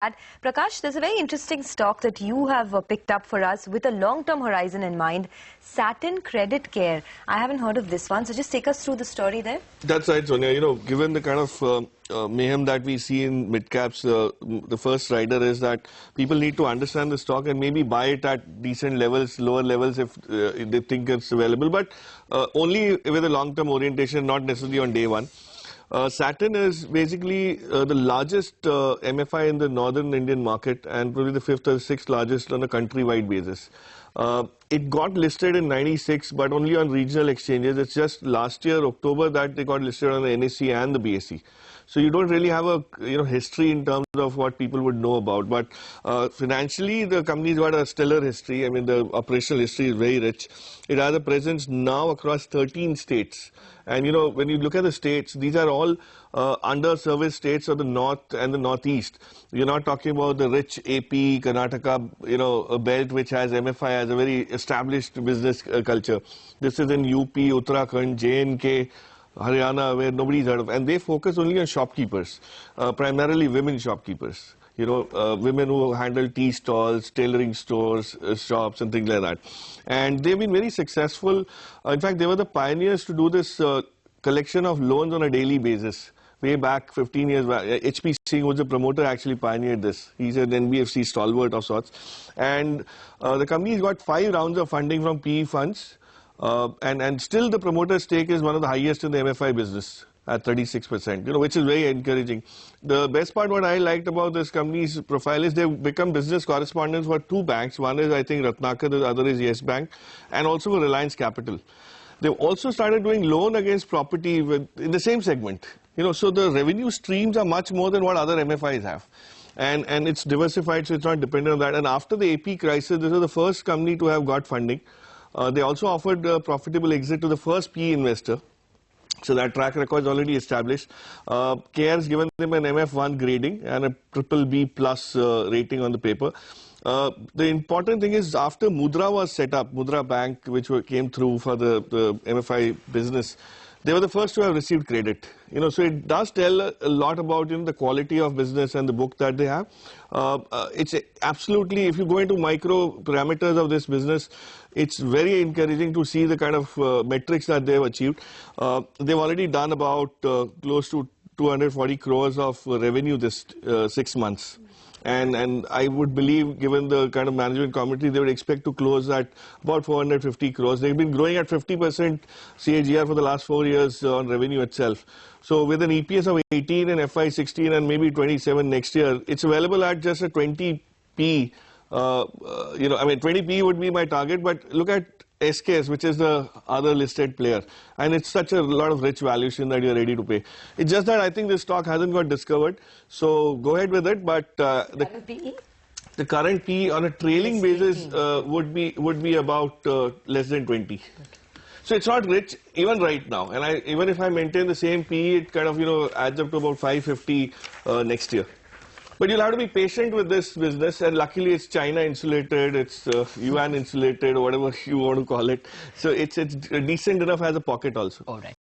Prakash, there's a very interesting stock that you have picked up for us with a long-term horizon in mind, Satin Creditcare. I haven't heard of this one, so just take us through the story there. That's right, Sonia. You know, given the kind of mayhem that we see in mid-caps, the first rider is that people need to understand the stock and maybe buy it at decent levels, lower levels if they think it's available, but only with a long-term orientation, not necessarily on day one. Satin is basically the largest MFI in the northern Indian market and probably the fifth or sixth largest on a countrywide basis. It got listed in '96, but only on regional exchanges. It's just last year, October, that they got listed on the NSE and the BSE. So you don't really have a history in terms of what people would know about. But financially, the company's got a stellar history. I mean, the operational history is very rich. It has a presence now across 13 states. And, you know, when you look at the states, these are all under-serviced states of the north and the northeast. You're not talking about the rich AP, Karnataka, a belt which has MFI as a very established business culture. This is in UP, Uttarakhand, J&K, Haryana, where nobody's heard of. And they focus only on shopkeepers, primarily women shopkeepers. Women who handle tea stalls, tailoring stores, shops and things like that. And they've been very successful. In fact, they were the pioneers to do this collection of loans on a daily basis. Way back 15 years back, HP Singh, who's the promoter, actually pioneered this. He's an NBFC stalwart of sorts. And the company's got 5 rounds of funding from PE funds. And still the promoter stake is one of the highest in the MFI business at 36%, which is very encouraging. The best part, what I liked about this company's profile is they've become business correspondents for 2 banks. One is, I think, Ratnakar, the other is Yes Bank, and also for Reliance Capital. They've also started doing loan against property in the same segment. So the revenue streams are much more than what other MFIs have. And it's diversified, so it's not dependent on that. And after the AP crisis, this is the first company to have got funding. They also offered a profitable exit to the first PE investor. So that track record is already established. CARE has given them an MF1 grading and a BBB plus rating on the paper. The important thing is after Mudra was set up, Mudra Bank, which came through for the MFI business, they were the first to have received credit. So it does tell a lot about the quality of business and the book that they have. It's absolutely, if you go into micro parameters of this business, it's very encouraging to see the kind of metrics that they've achieved. They've already done about close to 240 crores of revenue this 6 months. And I would believe, given the kind of management commentary, they would expect to close at about 450 crores. They've been growing at 50% CAGR for the last 4 years on revenue itself. So with an EPS of 18 in FY16 and maybe 27 next year, it's available at just a 20p. 20p would be my target, but look at SKS, which is the other listed player. And it's such a lot of rich valuation that you're ready to pay. It's just that I think this stock hasn't got discovered. So go ahead with it. But the current PE on a trailing basis would be about less than 20. Okay. So it's not rich even right now. And even if I maintain the same PE, it kind of adds up to about 550 next year. But you'll have to be patient with this business, and luckily it's China insulated, it's yuan insulated, or whatever you want to call it. So it's decent enough as a pocket also. All right.